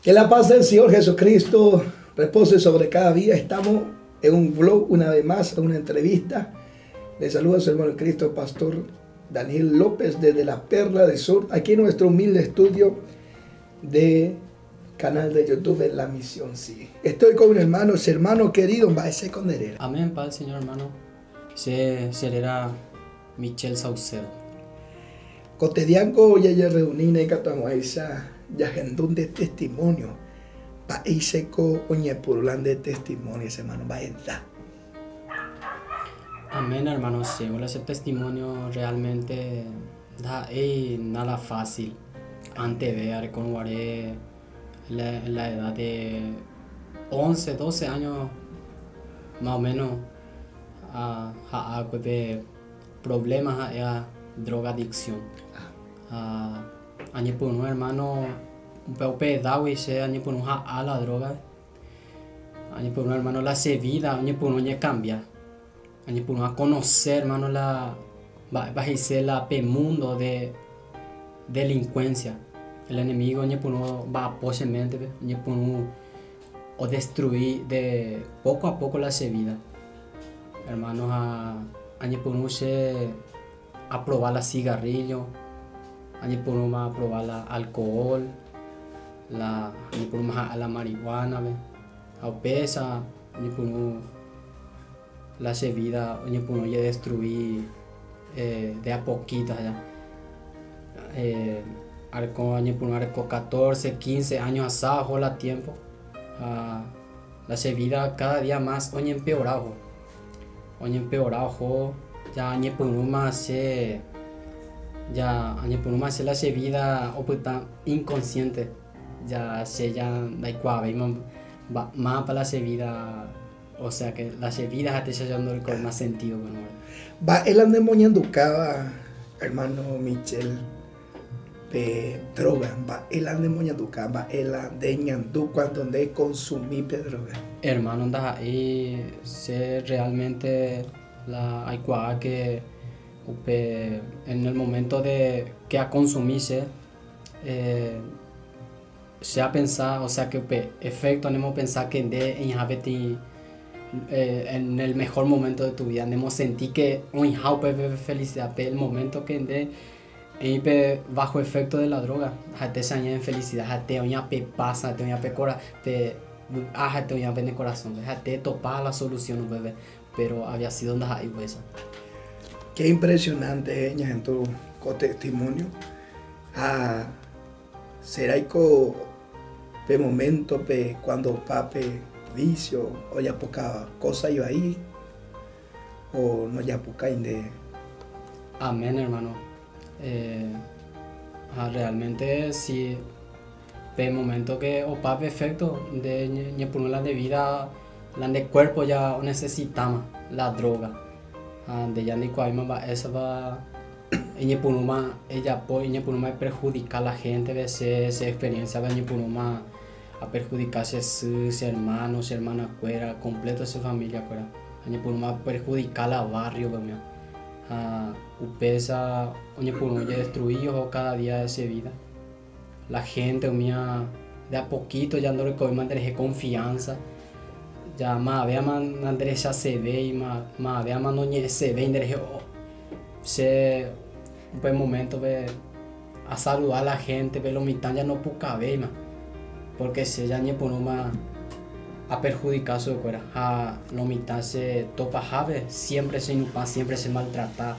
Que la paz del Señor Jesucristo repose sobre cada día. Estamos en un vlog una vez más, en una entrevista. Le saluda a su hermano en Cristo, Pastor Daniel López, desde la Perla del Sur, aquí en nuestro humilde estudio de canal de YouTube en La Misión Sí. Estoy con un hermano, su hermano querido, Maese Conderera. Amén, Padre Señor hermano. Se era Michel Saucedo. Cotidiano ya reunine Catamoisa yagendun de testimonio. Paiseko oñepurlan de testimonio, hermano, va. Amén, hermano. Según ese testimonio realmente da nada fácil. Antes ver cómo haré la edad de 11, 12 años más o menos a problemas a drogadicción. Año por un hermano un poco pedado y se año por un a la droga. Año por un hermano la se vida, año por un cambia. Año por un a conocer hermano la va a ser la mundo de delincuencia. El enemigo año por un va a posiblemente año por un o destruir de poco a poco la se vida. Hermanos año por un se a probar la cigarrillo, año por un a probar la alcohol, año por un a la marihuana, a pesa, año por un la se vida, año por un ya destruir de a poquito ya. Arco año por un arco 14, 15 años asado la tiempo. La se vida cada día más hoy empeorado ya año por un más se la se vida o puta inconsciente ya se ya da igual más para la se vida, o sea que la se vida ya te está dando con más sentido, bueno. Va el andemoniando cada hermano Michel de droga, va el andemoniando va el andeñando cuando de consumir droga. Hermano, anda ahí sé realmente la hay que en el momento de que a consumirse se ha pensado, o sea que efecto tenemos pensar que en habeti en el mejor momento de tu vida tenemos sentir que un felicidad el momento que bajo efecto de la droga te se añade felicidad te oña pasa te oña cora te oña en el corazón te topar la solución bebé, pero había sido donde hay pues. Qué impresionante en tu testimonio. Será pe momento pe cuando pape vicio o ya poca cosa iba ahí o no ya poca de. Amén, hermano. Realmente sí pe momento que o pape efecto de por la de vida la de cuerpo ya necesitamos la droga. De ya ni cual eso va ella perjudica a la gente de esa experiencia de a perjudicarse a sus hermanos, su hermana fuera, completo su familia fuera. Año por más perjudicar al barrio, upesa, año por más destruido cada día de esa vida. La gente mía de a poquito ya no le coge mantener confianza. Ya más vea man Andrés ya se ve y más vea man no se ve Andrés se un buen momento ve a saludar a la gente ve lo mitad ya no puede ver porque se ya ni por más a perjudicar su cuerpo a lo mitad se topa jave siempre se inupa siempre se maltrata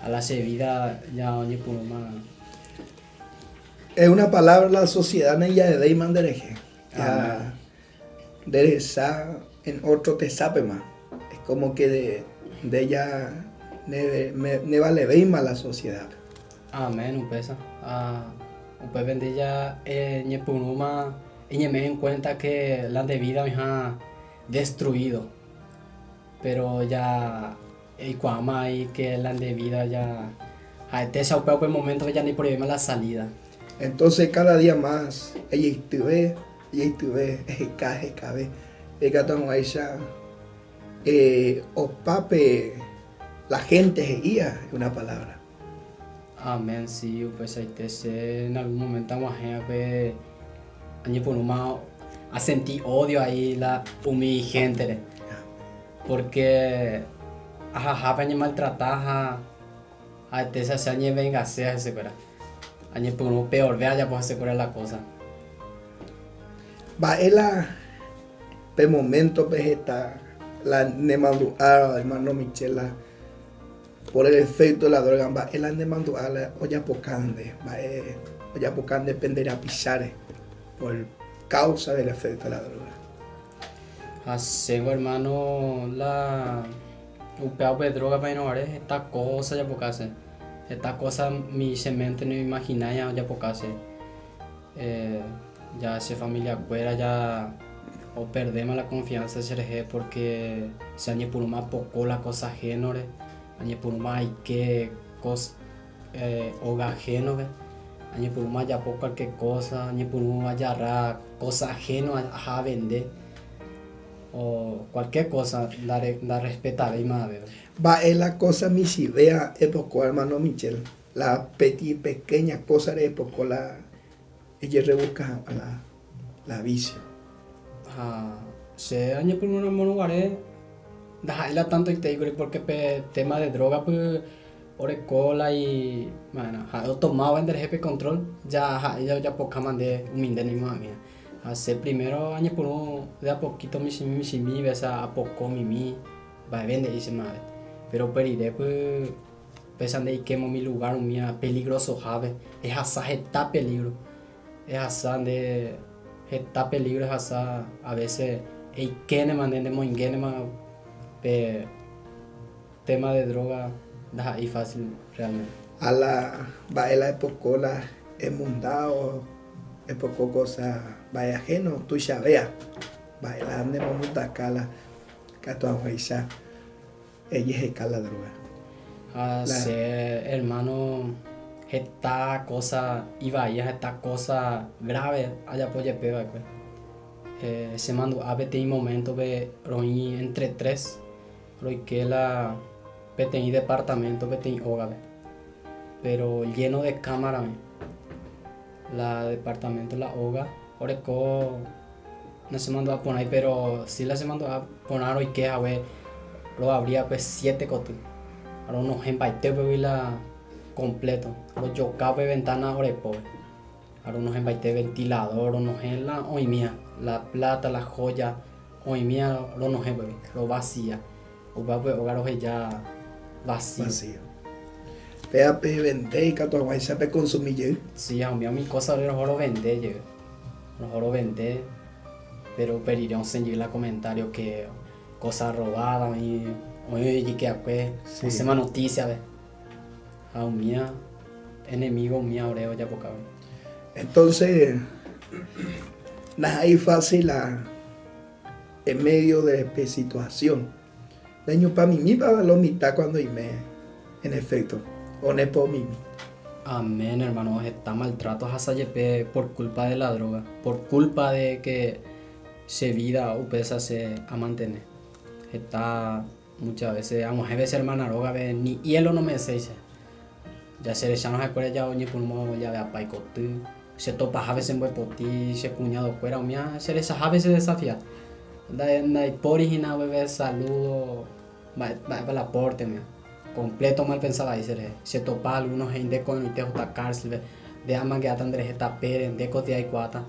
a la vida ya ni por más Es una palabra la sociedad en ella de Dayman Dereje. Dereza en otro te sabe más. Es como que de ella ne vale ver más la sociedad. Amén, upesa. Upes vendilla ñe punuma y ñe me en cuenta que la de vida me ha destruido. Pero ya y cuama y que la de vida ya a te sa upeo por momento que ya ni por la salida. Entonces cada día más ella estuve cabe estamos ella o pape la gente seguía una palabra. Amén, sí, pues ahí te sé en algún momento vamos a ver año por más a sentir odio ahí la humilde gente, porque ajá año maltratar a esa se año venga a ser ese cara, año por uno peor vea ya pues hacer la cosa. Va ela pe momento vegeta la nemanduara hermano Michela por el efecto de la droga va ela nemanduara oyapocande va oyapocande penderá pisare por causa del efecto de la droga. Así hermano la upea de droga para no esta cosa ya pocase esta cosa mi semente no imagina ya pocase ya se familia fuera ya o perdemos la confianza de porque se añe por más poco la cosa ajeno añe por más hay que cosa hoga ajeno añe por más ya poco cualquier cosa añe por más ya ra cosa ajeno a vender o cualquier cosa la respetar y más va es la cosa mis idea época hermano Michel la pequeña cosa de época la ella rebusca a la vicio. Se año por un lugar dejarla tanto y te digo porque tema de droga pues cola y bueno he tomado en el jefe control ya poca mandé humilde ni más mía hace primero año por uno de a poquito mi ves a poco mi va a vender y se madre pero periré pues pensando y quemo mi lugar un mía peligroso jave es así está peligro es así de está peligro es así a veces y que ne manden de moingene más tema de droga da y fácil realmente a la va la época la emundado época cosa vaya ajeno tú ya vea va la ande muta cala cato aguaisa ella es cala droga hermano esta cosa iba y esta cosa grave allá por pega se mandó a veces un momento ve roí entre tres roí que la petení departamento petení hogar pero lleno de cámara la departamento la hoga oreco no se mandó a poner pero sí la se mandó a poner hoy que a ver lo habría pues 7 cotos ahora unos embaite la completo los yo cabe ventana orepo ahora unos embaite ventilador unos en la hoy mía la plata la joya hoy mía lo no es lo vacía o va pues hogar hoy ya vacío vea pe vende y cato aguaisa pe consumir sí a mí mi cosa lo mejor lo vende pero pediré un señor la comentario que cosa robada y oye que pues sí. Se más noticia ve a un mía enemigo mía oreo ya poca entonces nada ahí fácil en medio de esta situación daño para mí para la mitad cuando y me en efecto o ne por mí amén hermano está maltrato a Sayepe por culpa de la droga por culpa de que se vida o pesa se a mantener está muchas veces vamos a veces hermana droga ni hielo no me dice ya se le llaman a cuál ya oye por un ya vea paicote se topa a veces en buen poti se cuñado fuera mía se les a veces desafía da por original bebé saludo va la porte mía completo mal pensaba ahí se topa algunos en deco en te justa cárcel de ama que atan de esta pere en deco de hay cuata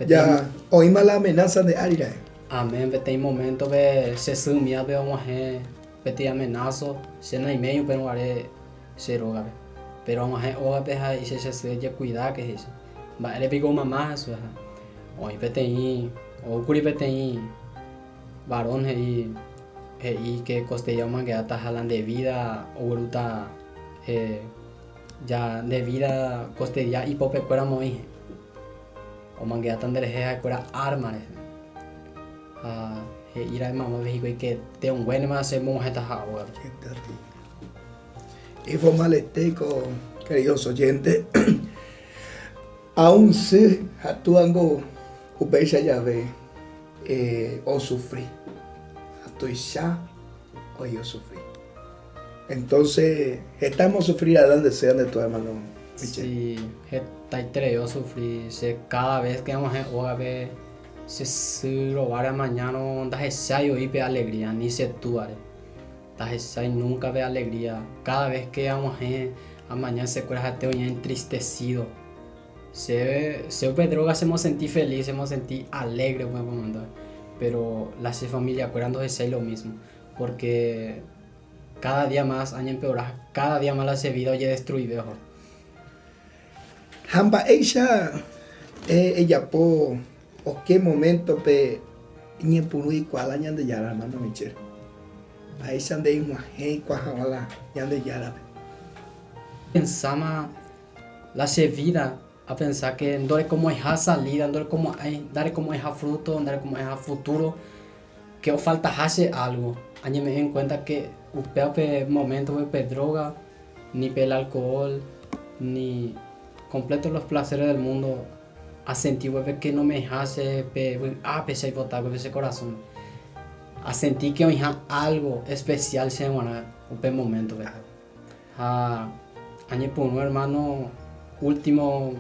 ya oí mala amenaza de Arira amén vete un momento ve se sumía ve vamos a vete amenazo se no hay medio pero haré se roga pero vamos a hoga peja y se cuidar que es eso va le pico mamá eso hoy vete y o curi vete y varón y que costilla man que hasta jalan de vida o bruta ya de vida costilla y pope fuera muy o man que hasta de leja fuera armas ir a mamá México y que te un buen más hacemos esta agua qué terrible y fue malesteco queridos oyentes aún si actuando upecha ya ve o sufrí estoy ya o yo sufrí entonces estamos sufriendo donde sea de tu hermano Sí, está entre yo sufrí, cada vez que vamos a ver, se robar mañana, onda ensayo y ve alegría, ni se tuare. Está nunca ve alegría. Cada vez que vamos a mañana se cuenta te oye entristecido. Se ve droga, se me sentí feliz, se me sentí alegre, pues, momento. Pero la familia curándose es lo mismo, porque cada día más año empeorar, cada día más la vida oye destruido. Hamba ella po o qué momento pe ni punu cual año de yara hermano Michel. Ahí se ande un hey cuajala de yara. Pensamos la vida a pensar que no es como es salida, no es como dar como es fruto, dar como es futuro, que o falta hacer algo. Año me en cuenta que pe momento pe droga, ni pe el alcohol, ni completo los placeres del mundo a sentir que no me hace pensar y votar con ese corazón a sentir que me algo especial se llama un momento año por un hermano último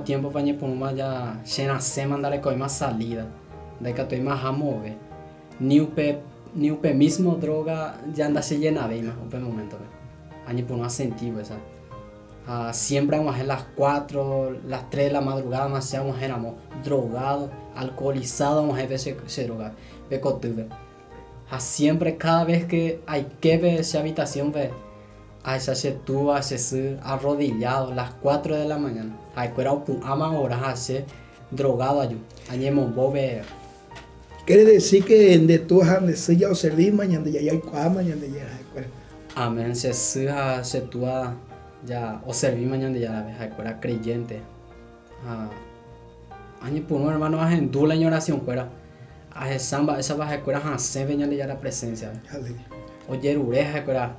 tiempo para año por un ya se nace mandar con más salida de que estoy más a mover ni un mismo droga ya anda se llena de más un momento año por un sentido esa siempre vamos a las 4, las 3 de la madrugada, más éramos drogados, alcoholizados, vamos a veces se droga, siempre cada vez que hay que ver esa habitación, a esa se tuvo, a se arrodillado, las 4 de la mañana, hay que era un ama horas a ser drogado allí, añemos bobe. Quiere decir que de tu han se ya observé mañana ya hay mañana ya. Amén, se tuvo ya o serví mañana ya la vez era creyente año por un hermano a en dula en oración fuera a esa baja escuela se venía ya la presencia oye ureja escuela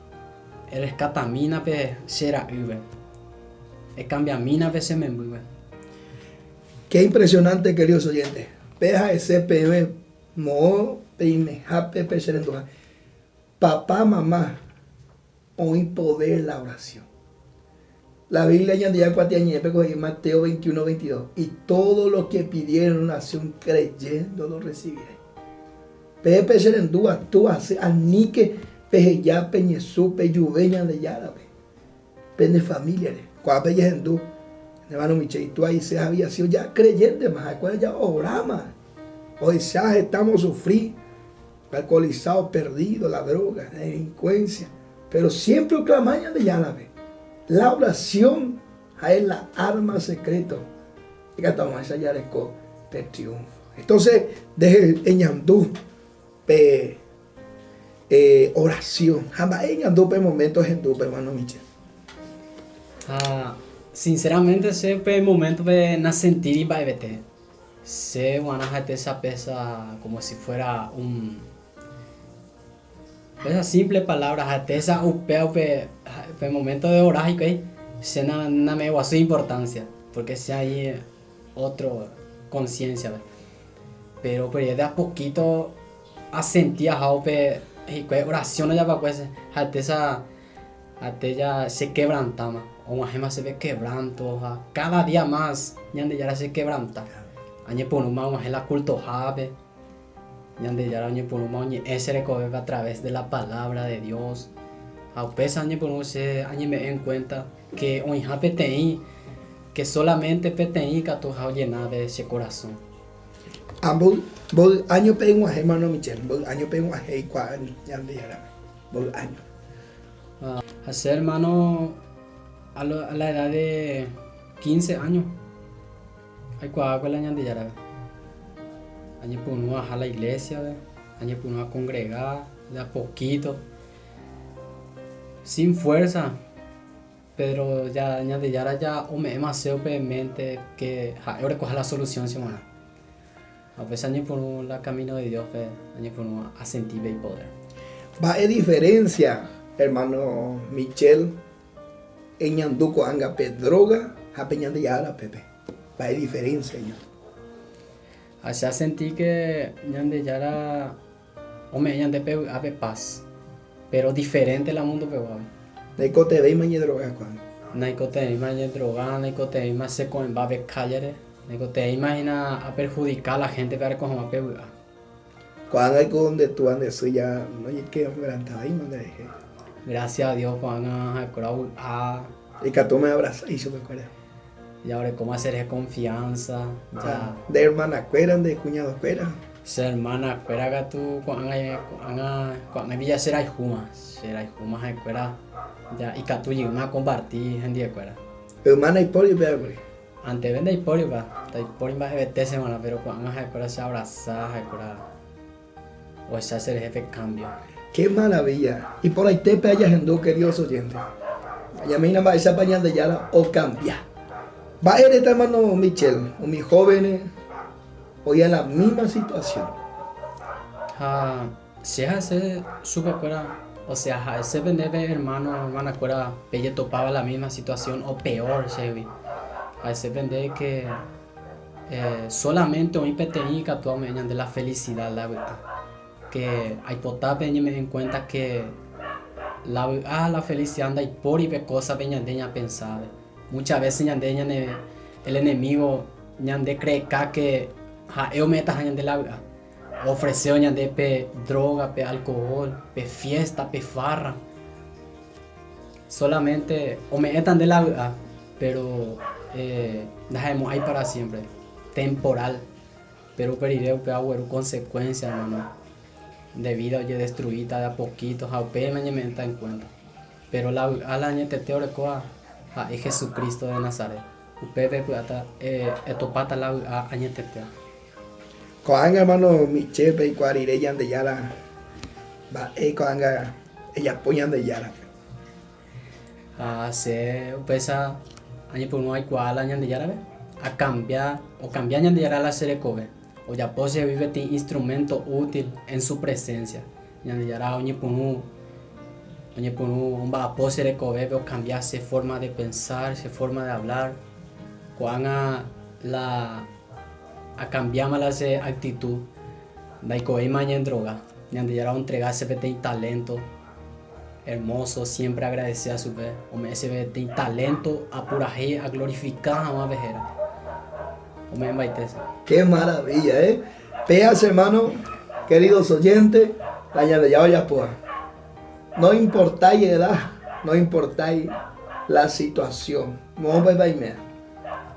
el escatamina pe será ube el cambiamina pe se me mueve. Qué impresionante, queridos oyentes. Peja ese pebe mo peime jape pe serendua papá mamá hoy poder la oración. La Biblia ya en Mateo 21, 22. Y todo lo que pidieron oración creyendo lo recibiré. Pepe serendúa, tú haces anique, peje ya peñesú, peyuveña de yárabe. Pene familia, cuando peje endú, hermano Michel, y tú ahí se había sido ya creyente más, acuerdas ya orama. Hoy ya estamos sufriendo, alcoholizados, perdidos, la droga, la delincuencia. Pero siempre clamañan de yárabe. La oración es la arma secreta que estamos allá de triunfo. Entonces, deje eñandú oración. Jamás eñandú pe momentos en tu hermano Michel. Sinceramente, siempre momento de na sentir y baibete. Se guanajate esa pesa como si fuera esas simples palabras, hasta esa el momento de orar y que se no me dio su importancia, porque si hay otra conciencia, pero ya de a poquito a sentir y que oración ya para pues hasta ya se quebrantama, o más se ve quebranto, cada día más ya se quebranta, año por un más la culto jabe. Yande ya año por un ese recoge a través de la palabra de Dios. A pesar año por un año me en cuenta que un hija PTI que solamente PTI que tu llena de ese corazón. Ambos año pe un hermano Michel, año pe un año yande ya año. Hacer hermano a la edad de 15 años. Hay cuál el año de ya año por uno a la iglesia, año por uno a congregar, de a poquito, sin fuerza, pero ya año de ya o me demasiado mente que ahora coja la solución semana. A veces año por uno la camino de Dios, año por uno a sentir y poder. Va a diferencia, hermano Michel, en Yanduco anga droga, a peñan de yara pepe. Va a diferencia yo. Así sentí que ñande ya era hombre ñande pe ave paz, pero diferente la mundo pe de cote de mañana droga cuando Naiko te imagina drogar, naiko te imagina se con babe callere, naiko te imagina a perjudicar a la gente para coger más peguda. Cuando hay donde tú andes, ya no hay que veranta ahí, man, dije. Gracias a Dios, Juan, Y que tú me abrazas y se me acuerda. y ahora cómo hacer es confianza, ya. De hermana cueran, de cuñado cueran. Se hermana, espera que tú, cuando hay villa será jumas escuela, ya, y que tú llegas a compartir en día escuela. Hermana y poli, vea, güey. Antes vende y poli va a vete semana, pero cuando hay escuela se abraza, escuela, o se hace el jefe cambio. Qué maravilla. Y por ahí te payas en dos queridos oyentes. Ya me va a esa pañal de Yara o cambia. Va a ir este hermano Michel, o mis jóvenes, hoy en la misma situación. Si hace super escuela, o sea, ese vende hermana escuela, pelle topaba la misma situación o peor, se a ese vende que solamente un PTI que actualmente de la felicidad, la verdad. Que hay potape me en cuenta que la felicidad anda y por y ve cosas peñandeña pensar. Muchas veces ñandeña el enemigo ñande cree que yo metas ñande la vida. Ofreceo ñande pe droga, pe alcohol, pe fiesta, pe farra. Solamente o me etan de la vida, pero dejemos ahí para siempre, temporal. Pero periré pe agüero consecuencia, hermano. De vida oye destruida de a poquito, jaupe me está en cuenta. Pero la año te teórico es Jesucristo de Nazaret. Upepe puata etopata la año te teo. Coanga hermano Michel pe cuarire yan de Yara. Va coanga ella poñan de Yara. Se pesa año por no hay cual año de Yara a cambiar o cambiar año de Yara la serecobe. O ya pose vive este instrumento útil en su presencia. Ñande Yara oñe punu un va pose de cobe o cambiarse forma de pensar, se forma de hablar. Cuando a cambiar la actitud, da cobe mañana en droga. Ñande Yara entregarse vete talento hermoso, siempre agradecer a su vez. O me ese vete talento a puraje, a glorificar a más vejera. Qué maravilla, Peas, hermano, queridos oyentes, la ñande ya vaya pues. No importáis edad, no importáis la situación.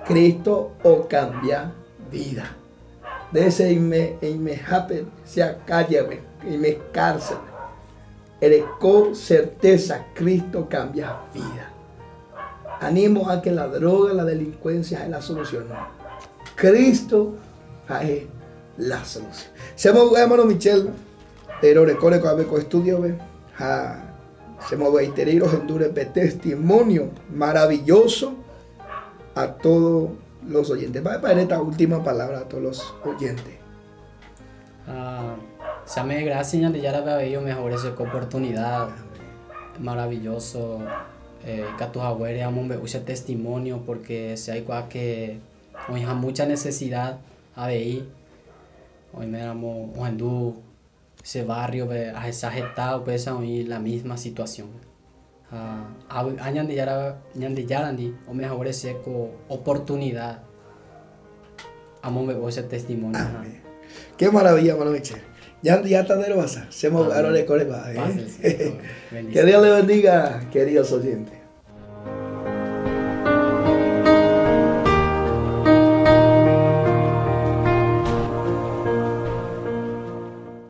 Cristo o cambia vida. De ese me happen, sea calle, y me cárcel. Eres con certeza, Cristo cambia vida. Animo a que la droga, la delincuencia es la solución. No. Cristo es la solución. Seamos hermano Michel, pero recuerde que con estudio seamos veiteros endure testimonio maravilloso a todos los oyentes. Va a poner esta última palabra a todos los oyentes. Same gracias de ya la veo mejor esa oportunidad maravilloso que tus abuelos amo use testimonio porque si hay cosas que hoy hay mucha necesidad a ver hoy me damos en ese barrio a esa gestado pues hoy la misma situación añan de yarandi o mejor ese oportunidad amo ese testimonio. Qué maravilla, hermano Michel. Ya está de lo vas a hacer. Se me de colega. Que Dios le bendiga, queridos oyentes.